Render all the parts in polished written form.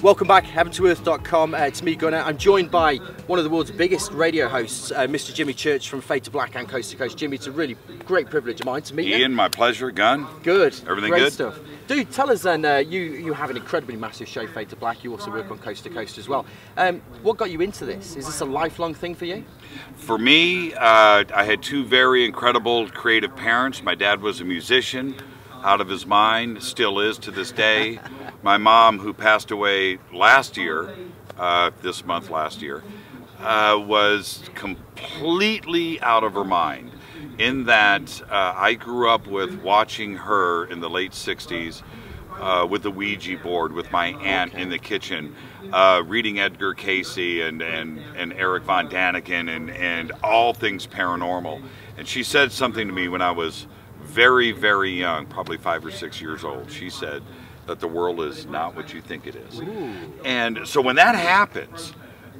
Welcome back, heaventoearth.com. It's me, Gunnar. I'm joined by one of the world's biggest radio hosts, Mr. Jimmy Church from Fade to Black and Coast to Coast. Jimmy, it's a really great privilege of mine to meet you. Ian, my pleasure. Gun. Good. Everything great good? Stuff. Dude, tell us then, you have an incredibly massive show, Fade to Black. You also work on Coast to Coast as well. What got you into this? Is this a lifelong thing for you? For me, I had two very incredible creative parents. My dad was a musician, out of his mind, still is to this day. My mom, who passed away last year, this month last year, was completely out of her mind. In that I grew up with watching her in the late 60s with the Ouija board with my aunt in the kitchen, reading Edgar Casey and Eric Von Daniken and all things paranormal. And she said something to me when I was very, very young, probably 5 or 6 years old. She said that the world is not what you think it is. Ooh. And so when that happens,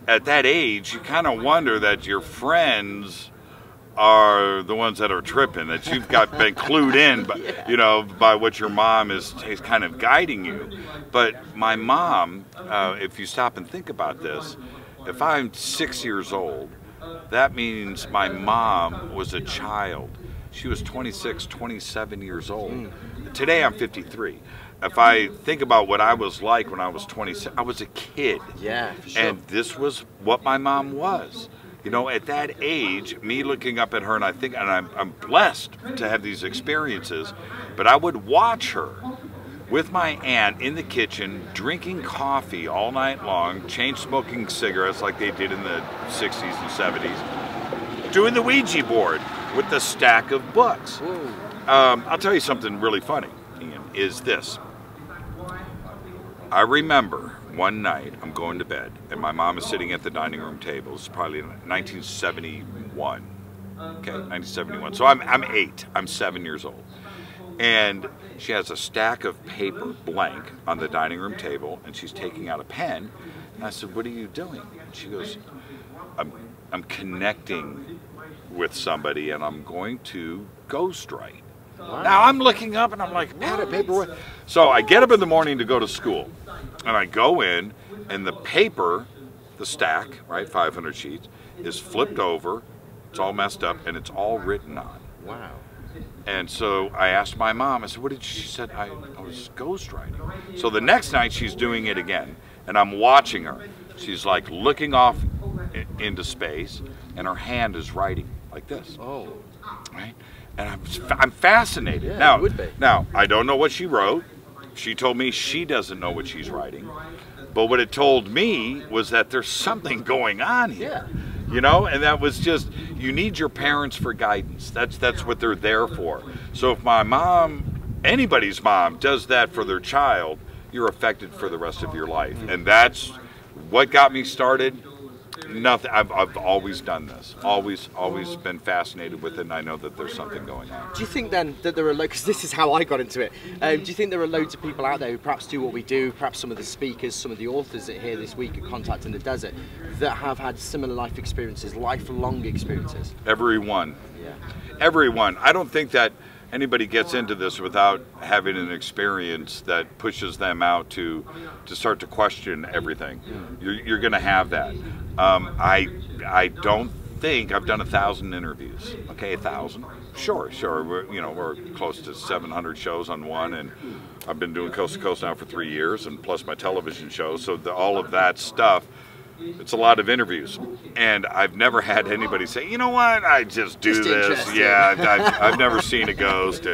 at that age, you kind of wonder that your friends are the ones that are tripping, that you've been clued in, by, yeah. you know, by what your mom is kind of guiding you. But my mom, if you stop and think about this, if I'm 6 years old, that means my mom was a child. She was 26, 27 years old. Today I'm 53. If I think about what I was like when I was 26, I was a kid. Yeah, for sure. And this was what my mom was. You know, at that age, me looking up at her, and I think, and I'm blessed to have these experiences, but I would watch her with my aunt in the kitchen, drinking coffee all night long, chain smoking cigarettes like they did in the 60s and 70s, doing the Ouija board with the stack of books. I'll tell you something really funny, Ian, is this. I remember one night I'm going to bed and my mom is sitting at the dining room table. It's probably 1971. Okay, 1971. So I'm 8. I'm 7 years old. And she has a stack of paper blank on the dining room table and she's taking out a pen. And I said, "What are you doing?" And she goes, I'm connecting with somebody and I'm going to ghostwrite. Wow. Now I'm looking up and I'm like, pad of paper. So I get up in the morning to go to school and I go in and the paper, the stack, right, 500 sheets, is flipped over, it's all messed up and it's all written on. Wow. And so I asked my mom, I said, what did she said? I was ghostwriting. So the next night she's doing it again and I'm watching her. She's like looking off into space and her hand is writing like this. Oh. Right? And I'm fascinated. Yeah, now, it would be. Now, I don't know what she wrote. She told me she doesn't know what she's writing. But what it told me was that there's something going on here. Yeah. You know, and that was just, you need your parents for guidance. That's what they're there for. So if my mom, anybody's mom, does that for their child, you're affected for the rest of your life. And that's what got me started. Nothing. I've always done this. Always been fascinated with it, and I know that there's something going on. Do you think then that there are, because this is how I got into it, do you think there are loads of people out there who perhaps do what we do, perhaps some of the speakers, some of the authors that are here this week at Contact in the Desert, that have had similar life experiences, lifelong experiences? Everyone. Yeah. Everyone. I don't think that anybody gets into this without having an experience that pushes them out to start to question everything. You're going to have that. I don't think I've done 1,000 interviews. Okay, 1,000. Sure. We're close to 700 shows on one, and I've been doing Coast to Coast now for 3 years, and plus my television show. So all of that stuff. It's a lot of interviews, and I've never had anybody say, "You know what? I just do this." Yeah, I've never seen a ghost,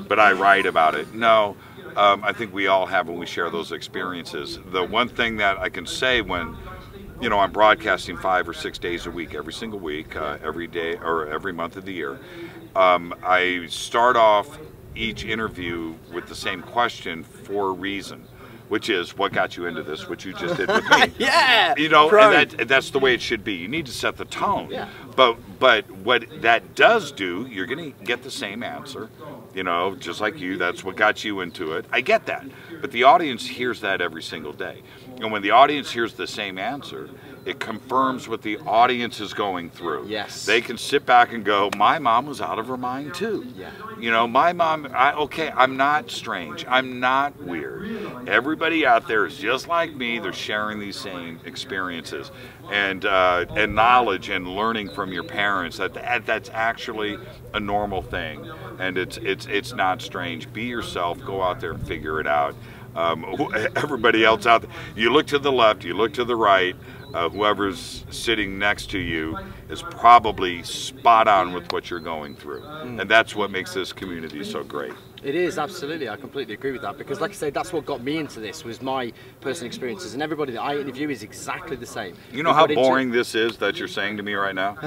but I write about it. No, I think we all have when we share those experiences. The one thing that I can say when, you know, I'm broadcasting 5 or 6 days a week, every single week, every day or every month of the year, I start off each interview with the same question for a reason. Which is, what got you into this, which you just did with me. Yeah! You know, and that's the way it should be. You need to set the tone. Yeah. But what that does do, you're going to get the same answer. You know, just like you, that's what got you into it. I get that. But the audience hears that every single day. And when the audience hears the same answer, it confirms what the audience is going through. Yes. They can sit back and go, my mom was out of her mind too. Yeah. You know, my mom, okay, I'm not strange. I'm not weird. Everybody out there is just like me. They're sharing these same experiences. And knowledge and learning from your parents, that's actually a normal thing. And it's not strange. Be yourself. Go out there and figure it out. Everybody else out there, you look to the left, you look to the right, whoever's sitting next to you is probably spot on with what you're going through. And that's what makes this community so great. It is, absolutely. I completely agree with that, because like I say, that's what got me into this, was my personal experiences, and everybody that I interview is exactly the same. You know how boring this is that you're saying to me right now?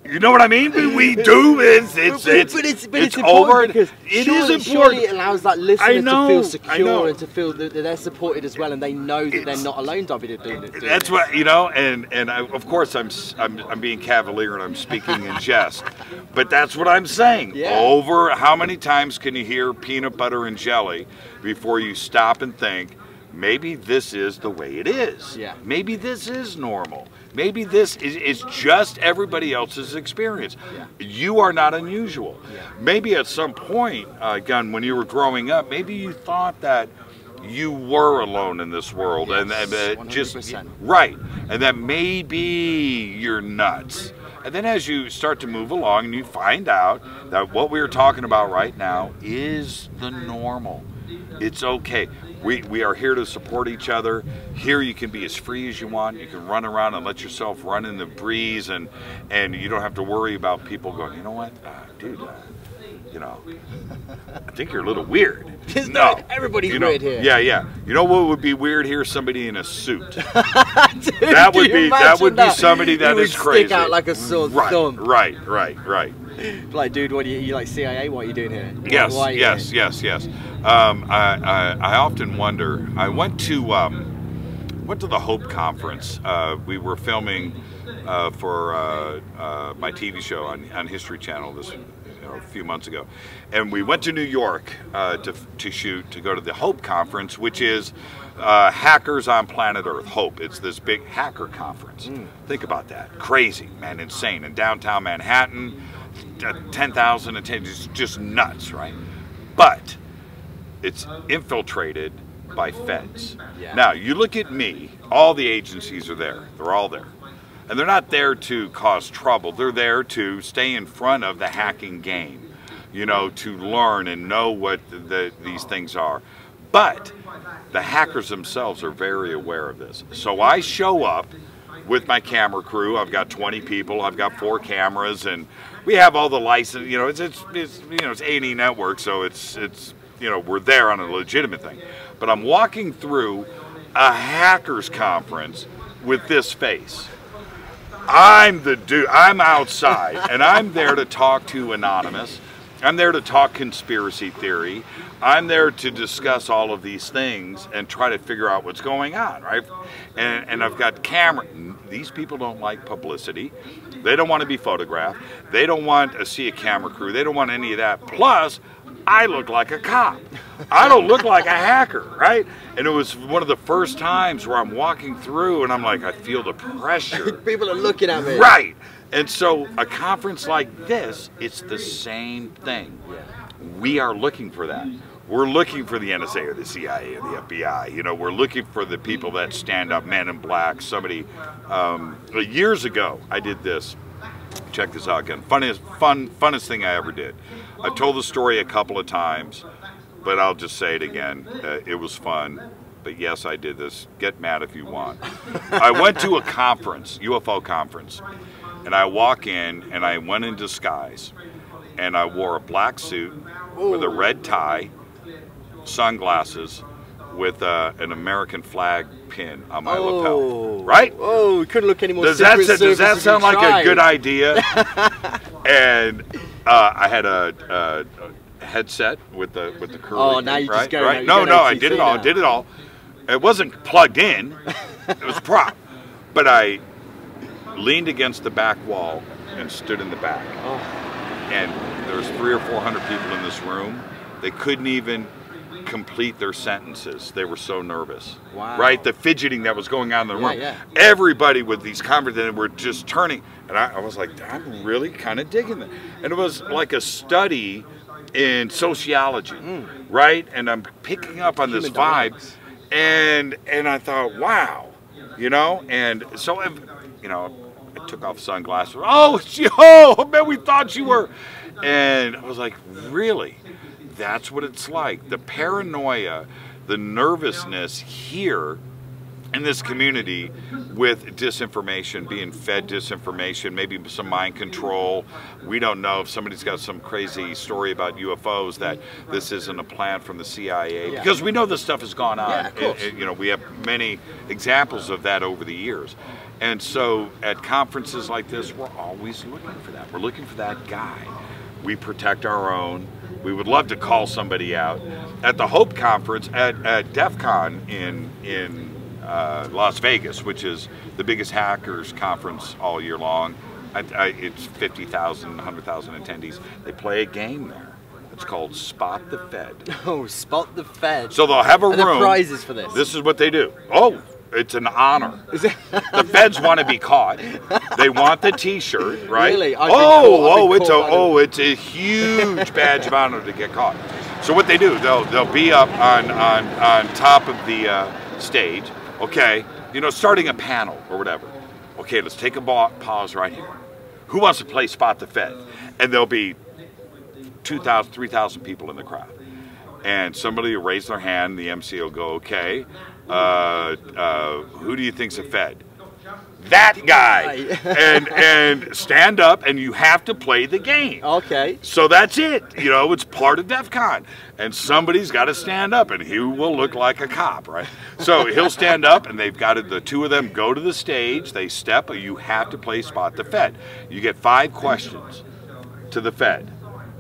You know what I mean? We do. It's over. Because it is important. Surely it allows that listener to feel secure and to feel that they're supported as well, and they know that they're not alone. That's what, you know, and of course I'm being cavalier and I'm speaking in jest, but that's what I'm saying. Yeah. Over how many times can you hear peanut butter and jelly before you stop and think, maybe this is the way it is. Yeah. Maybe this is normal. Maybe this is just everybody else's experience. Yeah. You are not unusual. Yeah. Maybe at some point, again, when you were growing up, maybe you thought that you were alone in this world. Yes, and just 100%. right. And that maybe you're nuts. And then as you start to move along and you find out that what we're talking about right now is the normal. It's okay. We are here to support each other. Here you can be as free as you want. You can run around and let yourself run in the breeze, and you don't have to worry about people going, you know what, dude, you know, I think you're a little weird. No, everybody's weird here. Yeah, yeah. You know what would be weird here? Somebody in a suit. Dude, that would be somebody that is crazy. Stick out like a sore thumb. Right. Like, dude, what are you like CIA? What are you doing here? Yes, Why yes. I often wonder. I went to the Hope Conference. We were filming for my TV show on History Channel a few months ago, and we went to New York to go to the Hope Conference, which is Hackers on Planet Earth. Hope. It's this big hacker conference. Think about that. Crazy, man, insane. In downtown Manhattan, 10,000 attendees, just nuts, right? But it's infiltrated by feds. Yeah. Now, you look at me, all the agencies are there. They're all there. And they're not there to cause trouble. They're there to stay in front of the hacking game, you know, to learn and know what these things are. But the hackers themselves are very aware of this. So I show up with my camera crew. I've got 20 people. I've got 4 cameras, and we have all the license. You know, it's A&E Network, so it's you know, we're there on a legitimate thing. But I'm walking through a hackers conference with this face. I'm the dude. I'm outside, and I'm there to talk to Anonymous. I'm there to talk conspiracy theory. I'm there to discuss all of these things and try to figure out what's going on, right? And I've got camera. These people don't like publicity. They don't want to be photographed. They don't want to see a camera crew. They don't want any of that. Plus, I look like a cop. I don't look like a hacker, right? And it was one of the first times where I'm walking through and I'm like, I feel the pressure. People are looking at me. Right. And so a conference like this, it's the same thing. We are looking for that. We're looking for the NSA or the CIA or the FBI. You know, we're looking for the people that stand up, Men in Black. Somebody, years ago, I did this. Check this out again. Funnest thing I ever did. I've told the story a couple of times, but I'll just say it again. It was fun. But yes, I did this. Get mad if you want. I went to a conference, UFO conference, and I walk in and I went in disguise, and I wore a black suit with a red tie, sunglasses, with an American flag pin on my lapel. Right? Oh, we couldn't look any more. Does that sound like a good idea? And I had a headset with the curly. Oh, now you just go. Right? No, I did it all. Did it all. It wasn't plugged in. It was prop. But I leaned against the back wall and stood in the back. Oh. And there was 300 or 400 people in this room. They couldn't even complete their sentences. They were so nervous. Wow. Right? The fidgeting that was going on in the room. Yeah. Everybody with these conversations were just turning. And I was like, I'm really kind of digging that. And it was like a study in sociology, right? And I'm picking up on this vibe. And I thought, wow, you know? And so, you know, I took off sunglasses. Oh, it's you. Oh, man, we thought you were. And I was like, really? That's what it's like. The paranoia, the nervousness here in this community with disinformation, being fed disinformation, maybe some mind control. We don't know if somebody's got some crazy story about UFOs that this isn't a plan from the CIA, because we know this stuff has gone on. Yeah, of course. You know, we have many examples of that over the years. And so at conferences like this, we're always looking for that. We're looking for that guy. We protect our own. We would love to call somebody out. At the Hope Conference at DEF CON in Las Vegas, which is the biggest hackers conference all year long. It's 50,000, 100,000 attendees. They play a game there. It's called Spot the Fed. Oh, Spot the Fed. So they'll have a room. Are there prizes for this? This is what they do. Oh, it's an honor. The feds want to be caught. They want the T-shirt, right? Really? It's a huge badge of honor to get caught. So what they do, they'll be up on top of the stage. Okay, you know, starting a panel or whatever. Okay, let's take a pause right here. Who wants to play Spot the Fed? And there'll be 2,000, 3,000 people in the crowd. And somebody will raise their hand, the MC will go, okay, who do you think's a Fed? That guy. and stand up, and you have to play the game. Okay. So that's it. You know, it's part of DEF CON. And somebody's got to stand up, and he will look like a cop, right? So he'll stand up, and they've got to, the two of them go to the stage, they step, you have to play Spot the Fed. You get 5 questions to the Fed.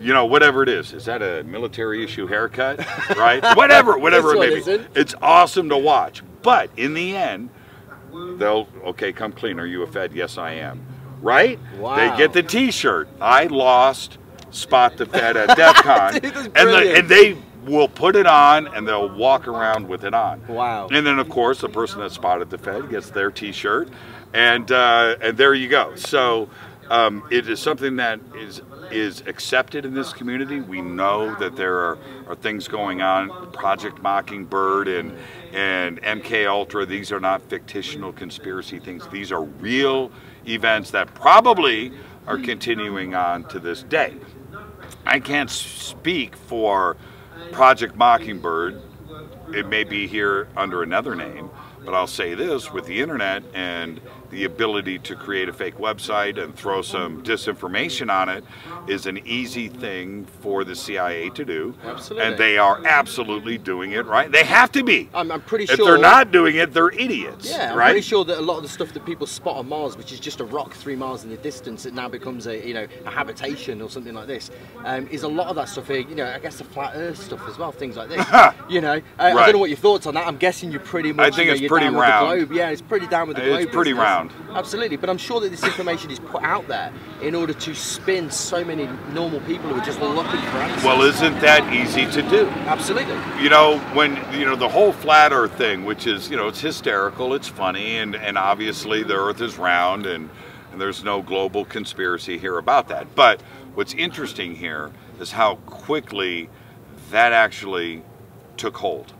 You know, whatever it is. Is that a military issue haircut? Right? whatever it may be. It's awesome to watch. But in the end, they'll, okay, come clean. Are you a Fed? Yes, I am. Right? Wow. They get the T-shirt. I lost Spot the Fed at DEF CON. Dude, and they will put it on, and they'll walk around with it on. Wow. And then, of course, the person that spotted the Fed gets their T-shirt. And there you go. So it is something that is accepted in this community. We know that there are things going on, Project Mockingbird and MK Ultra. These are not fictional conspiracy things. These are real events that probably are continuing on to this day. I can't speak for Project Mockingbird. It may be here under another name, but I'll say this, with the internet and the ability to create a fake website and throw some disinformation on it is an easy thing for the CIA to do. Absolutely. And they are absolutely doing it, right? They have to be. I'm pretty sure. If they're not doing it, they're idiots. Yeah, I'm right? pretty sure that a lot of the stuff that people spot on Mars, which is just a rock 3 miles in the distance, it now becomes a habitation or something like this, is a lot of that stuff. I guess the flat Earth stuff as well, things like this. I don't know what your thoughts on that. I'm guessing you're pretty much. I think it's you're pretty down round. with the globe. Yeah, it's pretty down with the globe. It's pretty round. Absolutely, but I'm sure that this information is put out there in order to spin so many normal people who are just looking for answers. Well, isn't that easy to do? Absolutely. You know, when, the whole flat Earth thing, which is, it's hysterical, it's funny, and obviously the Earth is round, and there's no global conspiracy here about that. But what's interesting here is how quickly that actually took hold.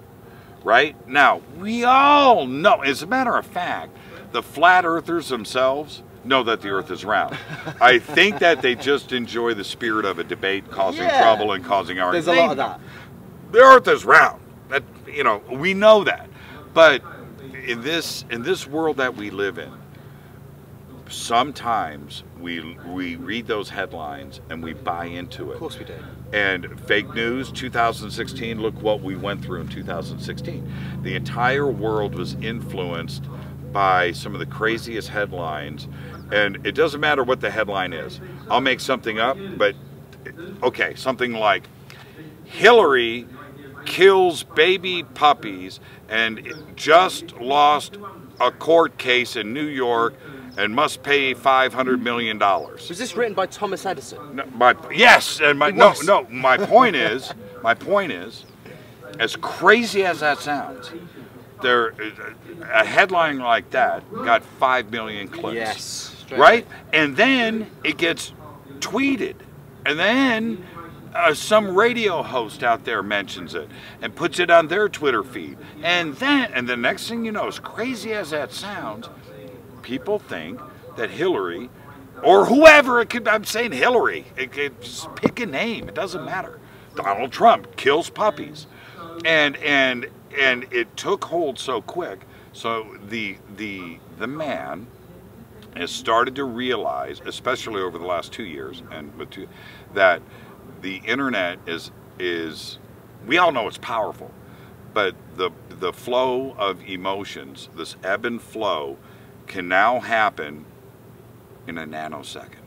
Right? Now, we all know, as a matter of fact, the flat earthers themselves know that the Earth is round. I think that they just enjoy the spirit of a debate, causing trouble and causing arguments. There's a lot of that. The Earth is round. That, we know that. But in this world that we live in, sometimes we read those headlines and we buy into it. Of course we do. And fake news, 2016, look what we went through in 2016. The entire world was influenced by some of the craziest headlines, and it doesn't matter what the headline is. I'll make something up, but okay, something like Hillary kills baby puppies and just lost a court case in New York and must pay $500 million. Was this written by Thomas Edison? No, yes, and my point is, as crazy as that sounds, a headline like that got 5 million clicks. Yes. Right? And then it gets tweeted. And then some radio host out there mentions it and puts it on their Twitter feed. And the next thing you know, as crazy as that sounds, people think that Hillary, or whoever, I'm saying Hillary, just pick a name, it doesn't matter. Donald Trump kills puppies. And it took hold so quick. So the man has started to realize, especially over the last 2 years, that the internet is we all know it's powerful, but the flow of emotions, this ebb and flow, can now happen in a nanosecond.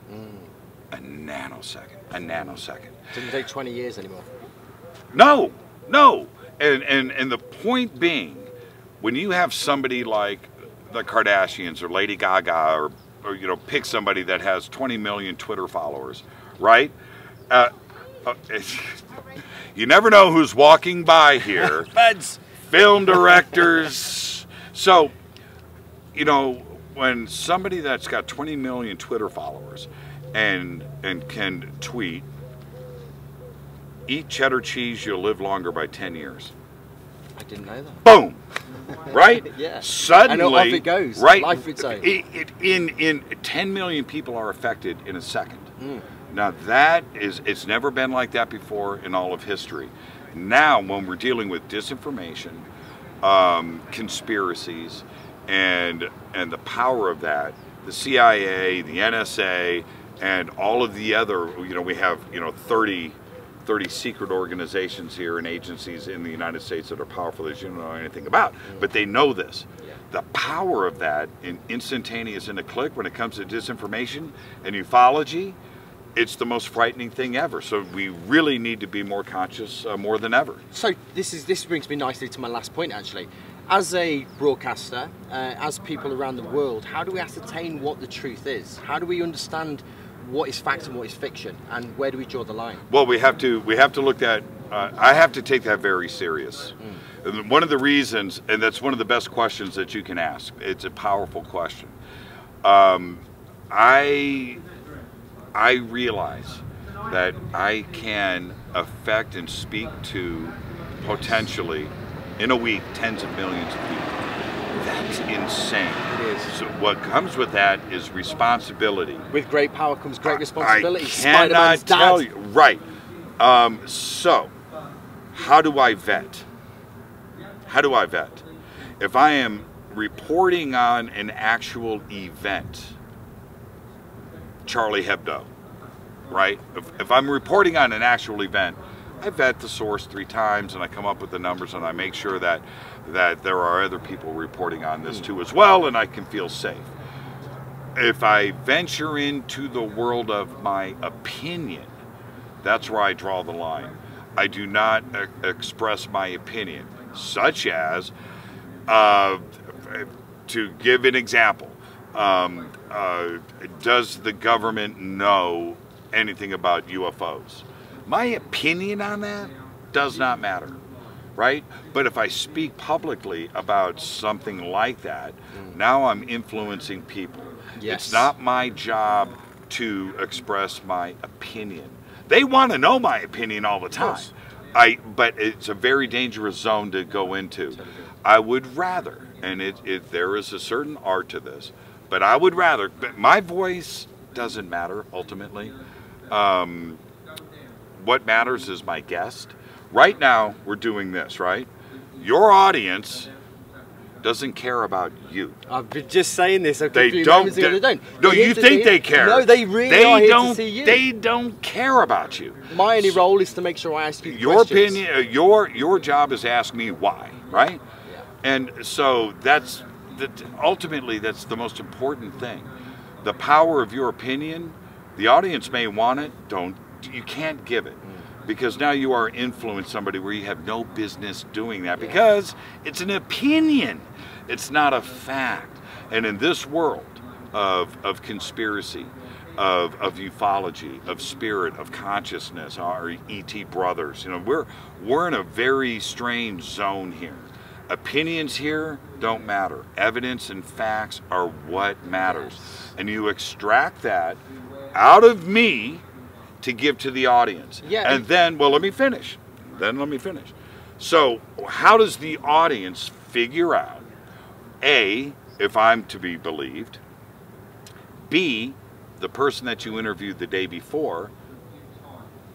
A nanosecond. A nanosecond. Didn't take 20 years anymore. No. And the point being, when you have somebody like the Kardashians or Lady Gaga or pick somebody that has 20 million Twitter followers, right? You never know who's walking by here. Feds. Film directors. So, when somebody that's got 20 million Twitter followers and can tweet, eat cheddar cheese, you'll live longer by 10 years. I didn't know that. Boom. Right? Yeah. Suddenly, and off it goes. Right? Life its own. In 10 million people are affected in a second. Now it's never been like that before in all of history. Now, when we're dealing with disinformation, conspiracies, and the power of that, the CIA, the NSA, and all of the other, we have 30 secret organizations here and agencies in the United States that are powerful that you don't know anything about, but they know this. The power of that in instantaneous in a click when it comes to disinformation and ufology, it's the most frightening thing ever. So we really need to be more conscious more than ever. So this brings me nicely to my last point, actually. As a broadcaster, as people around the world, how do we ascertain what the truth is? How do we understand what is fact and what is fiction, and where do we draw the line? Well, we have to look at. I have to take that very serious. And one of the reasons, and that's one of the best questions that you can ask. It's a powerful question. I realize that I can affect and speak to potentially in a week tens of millions of people. That's insane. It is. So what comes with that is responsibility. With great power comes great responsibility. I cannot tell you. Right. So, how do I vet? If I am reporting on an actual event, Charlie Hebdo, right? If I'm reporting on an actual event, I vet the source 3 times and I come up with the numbers and I make sure that there are other people reporting on this too as well, and I can feel safe. If I venture into the world of my opinion, that's where I draw the line. I do not express my opinion, such as, to give an example, does the government know anything about UFOs? My opinion on that does not matter, right? But if I speak publicly about something like that, now I'm influencing people. Yes. It's not my job to express my opinion. They want to know my opinion all the time. But it's a very dangerous zone to go into. I would rather, and there is a certain art to this, but I would rather, my voice doesn't matter ultimately. What matters is my guest. Right now, we're doing this, right? Your audience doesn't care about you. I've been just saying this. They don't. No, you think they care. No, they really are here to see you. They don't care about you. My only role is to make sure I ask you your questions. opinion. Your job is to ask me why, right? Yeah. And so ultimately that's the most important thing. The power of your opinion. The audience may want it. You can't give it. Because now you are influencing somebody where you have no business doing that, because it's an opinion. It's not a fact. And in this world of conspiracy of ufology, of spirit, of consciousness, our ET brothers. You know, we're in a very strange zone here. Opinions here don't matter. Evidence and facts are what matters. And you extract that out of me to give to the audience. Yeah. And then, well, let me finish. So how does the audience figure out, A, if I'm to be believed, B, the person that you interviewed the day before,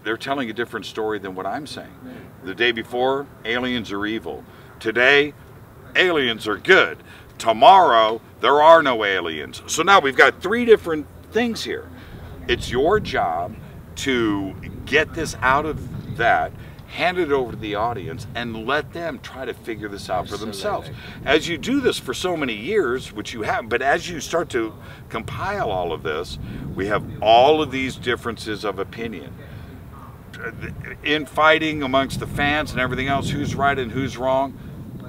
they're telling a different story than what I'm saying. The day before, aliens are evil. Today, aliens are good. Tomorrow, there are no aliens. So now we've got three different things here. It's your job to get this out of that, hand it over to the audience, and let them try to figure this out for themselves. As you do this for so many years, which you have, but as you start to compile all of this, we have all of these differences of opinion. In fighting amongst the fans and everything else, who's right and who's wrong,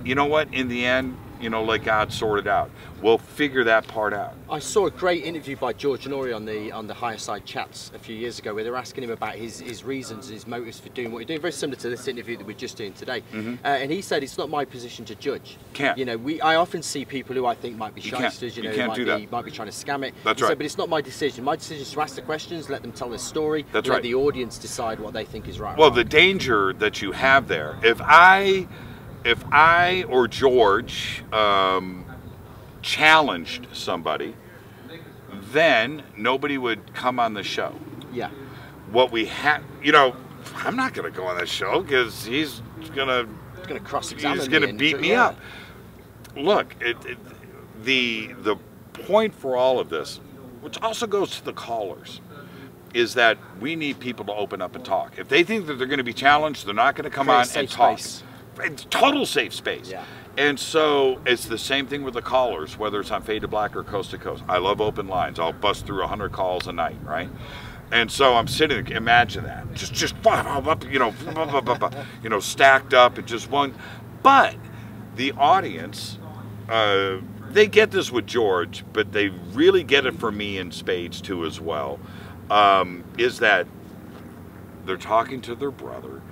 you know what, in the end, you know, let God sort it out. We'll figure that part out. I saw a great interview by George Honori on the Higher Side Chats a few years ago, where they were asking him about his reasons and his motives for doing what he's doing, very similar to this interview that we're just doing today. And he said, it's not my position to judge. You know, I often see people who I think might be shysters, you know, might be trying to scam it. That's right. Said, but it's not my decision. My decision is to ask the questions, let them tell their story, let the audience decide what they think is right. Well, the danger that you have there, if I or George challenged somebody, then nobody would come on the show. Yeah. What we have, you know, I'm not going to go on that show because he's going to cross-examine me. He's going to beat me up. Look, the point for all of this, which also goes to the callers, is that we need people to open up and talk. If they think that they're going to be challenged, they're not going to come on and talk. It's total safe space. Yeah. And so it's the same thing with the callers, whether it's on Fade to Black or Coast to Coast. I love open lines. I'll bust through 100 calls a night, right? And so I'm sitting, imagine that, just you know, stacked up and just one. But the audience, they get this with George, but they really get it from me in spades too as well, is that they're talking to their brother.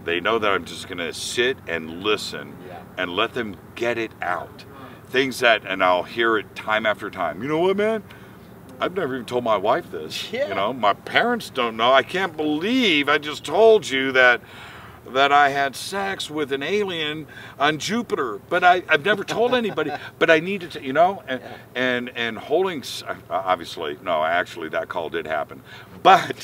They know that I'm just going to sit and listen and let them get it out. Things that, and I'll hear it time after time. You know what, man? I've never even told my wife this. You know, my parents don't know. I can't believe I just told you that I had sex with an alien on Jupiter, but I've never told anybody. But I needed to, you know, and holding, obviously, no, actually that call did happen. But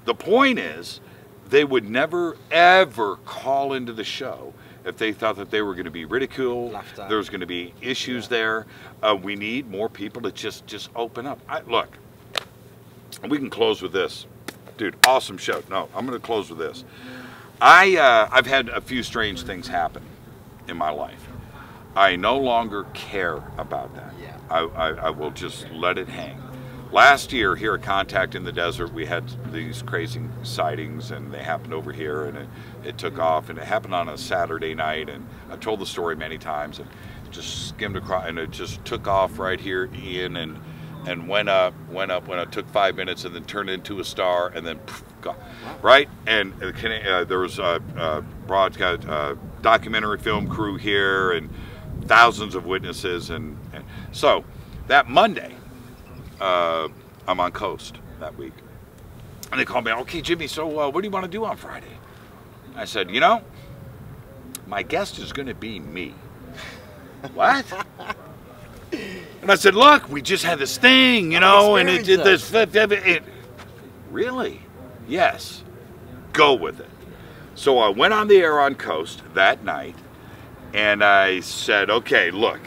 the point is, they would never, ever call into the show if they thought that they were going to be ridiculed, there was going to be issues there. We need more people to just open up. Look, we can close with this. Dude, awesome show. No, I'm going to close with this. I've had a few strange things happen in my life. I no longer care about that. I will just let it hang. Last year here at Contact in the Desert, we had these crazy sightings, and they happened over here, and it took off, and it happened on a Saturday night, and I've told the story many times, and just skimmed across, and it just took off right here, Ian, and went up, it took 5 minutes, and then turned into a star, and then gone, right? And there was a broadcast, documentary film crew here, and thousands of witnesses, and so that Monday, I'm on Coast that week. And they called me, okay, Jimmy, so what do you want to do on Friday? I said, you know, my guest is going to be me. What? And I said, look, we just had this thing, you know, and it did this. Really? Yes. Go with it. So I went on the air on Coast that night, and I said, okay, look,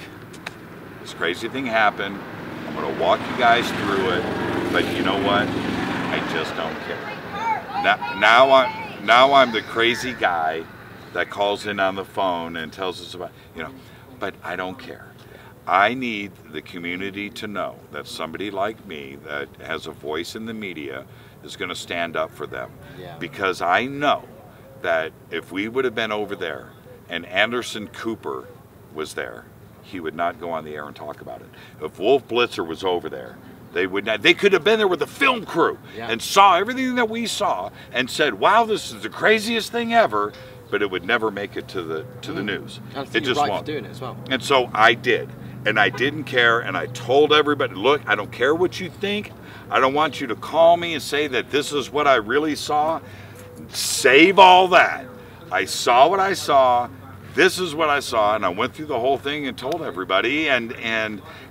this crazy thing happened. I'm going to walk you guys through it, but you know what? I just don't care. Now I'm the crazy guy that calls in on the phone and tells us about, you know, but I don't care. I need the community to know that somebody like me that has a voice in the media is going to stand up for them. Because I know that if we would have been over there and Anderson Cooper was there, he would not go on the air and talk about it. If Wolf Blitzer was over there, They would not. They could have been there with the film crew and saw everything that we saw and said, "Wow, this is the craziest thing ever," but it would never make it to the news. It just won't. Doing it as well. And so I did, and I didn't care, and I told everybody, "Look, I don't care what you think. I don't want you to call me and say that this is what I really saw. Save all that. I saw what I saw. This is what I saw," and I went through the whole thing and told everybody, and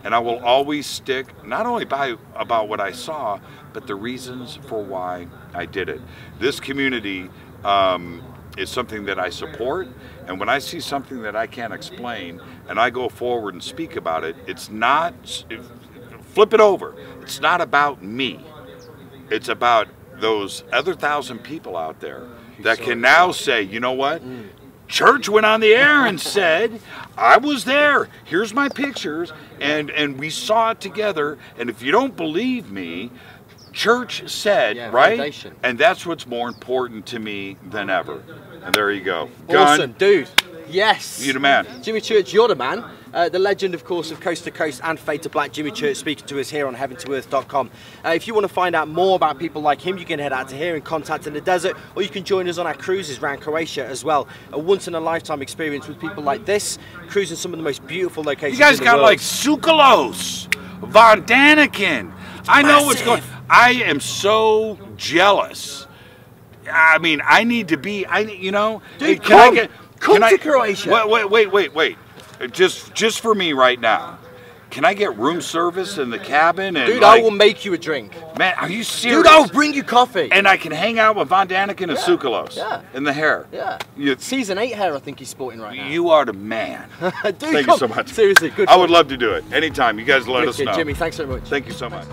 I will always stick not only by about what I saw, but the reasons for why I did it. This community is something that I support, and when I see something that I can't explain and I go forward and speak about it, it's not, flip it over, it's not about me. It's about those other 1,000 people out there that can now say, you know what? Church went on the air and said, I was there, here's my pictures, and we saw it together, and if you don't believe me, Church said, right? Validation. And that's what's more important to me than ever. And there you go. Awesome, dude. Yes. You're the man. Jimmy Church, you're the man. The legend, of course, of Coast to Coast and Fade to Black, Jimmy Church, speaking to us here on heaventoearth.com. If you want to find out more about people like him, you can head out to here and Contact in the Desert, or you can join us on our cruises around Croatia as well. A once-in-a-lifetime experience with people like this, cruising some of the most beautiful locations. You guys got like Sukalos, Von Daniken. I know what's going on. I am so jealous. I mean, I need to be, you know. Dude, come to Croatia. Wait. Just for me right now. Can I get room service in the cabin? And dude, I will make you a drink. Man, are you serious? Dude, I'll bring you coffee. And I can hang out with Von Daniken and Sukalos. Yeah. In the hair. Yeah. Season 8 hair, I think he's sporting right now. You are the man. Dude, Thank you so much. Seriously, good. I would love to do it. Anytime. You guys let us know. Jimmy, thanks so much. Thank you so much.